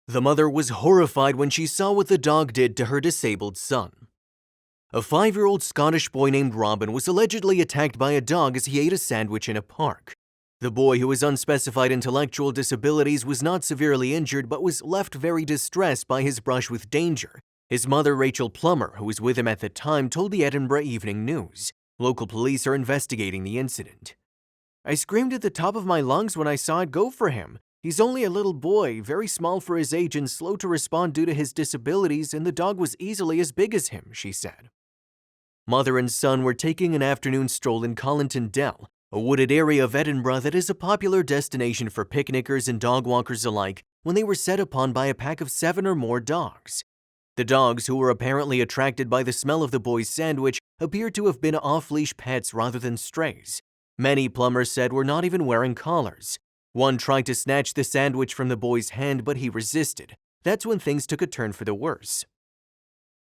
The mother was horrified when she saw what the dog did to her disabled son. A 5-year-old Scottish boy named Robin was allegedly attacked by a dog as he ate a sandwich in a park. The boy, who has unspecified intellectual disabilities, was not severely injured but was left very distressed by his brush with danger. His mother, Rachel Plummer, who was with him at the time, told the Edinburgh Evening News. Local police are investigating the incident. "I screamed at the top of my lungs when I saw it go for him. He's only a little boy, very small for his age and slow to respond due to his disabilities, and the dog was easily as big as him," she said. Mother and son were taking an afternoon stroll in Collington Dell, a wooded area of Edinburgh that is a popular destination for picnickers and dog walkers alike, when they were set upon by a pack of 7 or more dogs. The dogs, who were apparently attracted by the smell of the boy's sandwich, appeared to have been off-leash pets rather than strays. Many, Plummer said, were not even wearing collars. One tried to snatch the sandwich from the boy's hand, but he resisted. That's when things took a turn for the worse.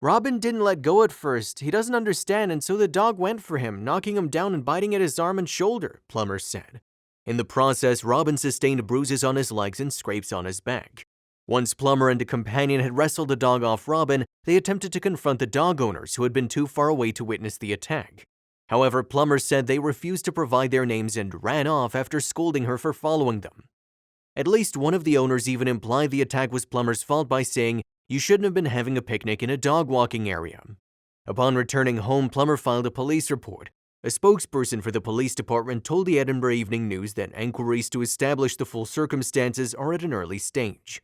"Robin didn't let go at first. He doesn't understand, and so the dog went for him, knocking him down and biting at his arm and shoulder," Plummer said. In the process, Robin sustained bruises on his legs and scrapes on his back. Once Plummer and a companion had wrestled the dog off Robin, they attempted to confront the dog owners, who had been too far away to witness the attack. However, Plummer said they refused to provide their names and ran off after scolding her for following them. At least one of the owners even implied the attack was Plummer's fault by saying, "You shouldn't have been having a picnic in a dog walking area." Upon returning home, Plummer filed a police report. A spokesperson for the police department told the Edinburgh Evening News that inquiries to establish the full circumstances are at an early stage.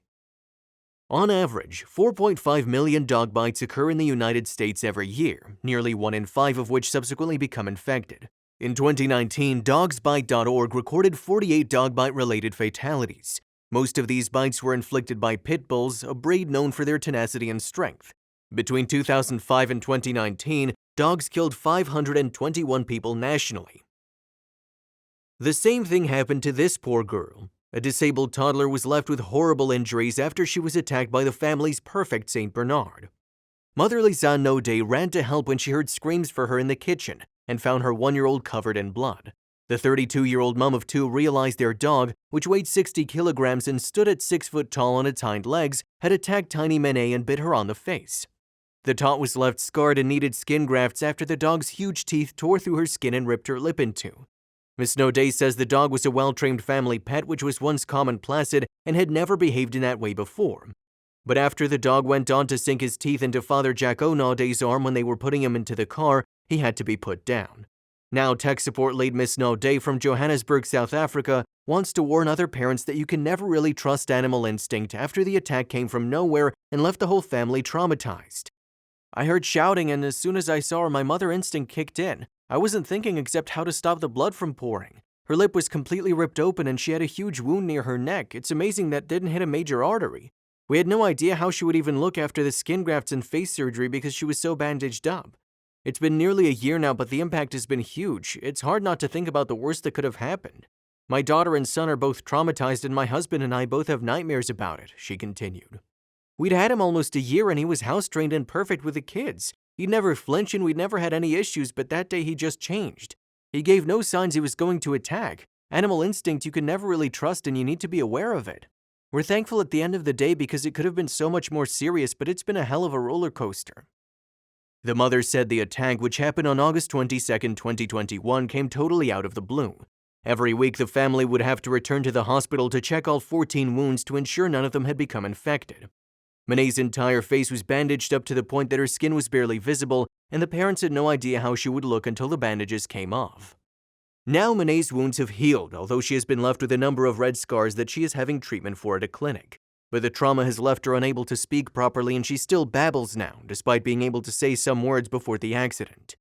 On average, 4.5 million dog bites occur in the United States every year, nearly 1 in 5 of which subsequently become infected. In 2019, dogsbite.org recorded 48 dog bite-related fatalities. Most of these bites were inflicted by pit bulls, a breed known for their tenacity and strength. Between 2005 and 2019, dogs killed 521 people nationally. The same thing happened to this poor girl. A disabled toddler was left with horrible injuries after she was attacked by the family's perfect St. Bernard. Mother Lisanne Naudet ran to help when she heard screams for her in the kitchen and found her 1-year-old covered in blood. The 32-year-old mom of 2 realized their dog, which weighed 60 kilograms and stood at 6 foot tall on its hind legs, had attacked tiny Manet and bit her on the face. The tot was left scarred and needed skin grafts after the dog's huge teeth tore through her skin and ripped her lip in two. Miss Naudet says the dog was a well-trained family pet which was once calm and placid and had never behaved in that way before. But after the dog went on to sink his teeth into Father Jacques Naudet's arm when they were putting him into the car, he had to be put down. Now, tech support lead Miss Naudet from Johannesburg, South Africa, wants to warn other parents that you can never really trust animal instinct after the attack came from nowhere and left the whole family traumatized. "I heard shouting, and as soon as I saw her, my mother instinct kicked in. I wasn't thinking except how to stop the blood from pouring. Her lip was completely ripped open and she had a huge wound near her neck. It's amazing that didn't hit a major artery. We had no idea how she would even look after the skin grafts and face surgery because she was so bandaged up. It's been nearly a year now, but the impact has been huge. It's hard not to think about the worst that could have happened. My daughter and son are both traumatized and my husband and I both have nightmares about it," she continued. "We'd had him almost a year and he was house-trained and perfect with the kids. He'd never flinch and we'd never had any issues, but that day he just changed. He gave no signs he was going to attack. Animal instinct you can never really trust and you need to be aware of it. We're thankful at the end of the day because it could have been so much more serious, but it's been a hell of a roller coaster." The mother said the attack, which happened on August 22, 2021, came totally out of the blue. Every week, the family would have to return to the hospital to check all 14 wounds to ensure none of them had become infected. Manet's entire face was bandaged up to the point that her skin was barely visible, and the parents had no idea how she would look until the bandages came off. Now Manet's wounds have healed, although she has been left with a number of red scars that she is having treatment for at a clinic. But the trauma has left her unable to speak properly and she still babbles now, despite being able to say some words before the accident.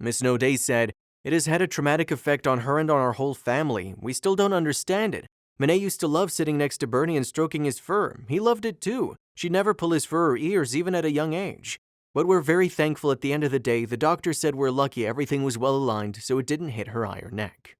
Miss Naudet said, "It has had a traumatic effect on her and on our whole family. We still don't understand it. Manet used to love sitting next to Bernie and stroking his fur. He loved it too. She'd never pull his fur or ears, even at a young age. But we're very thankful at the end of the day. The doctor said we're lucky everything was well aligned, so it didn't hit her eye or neck."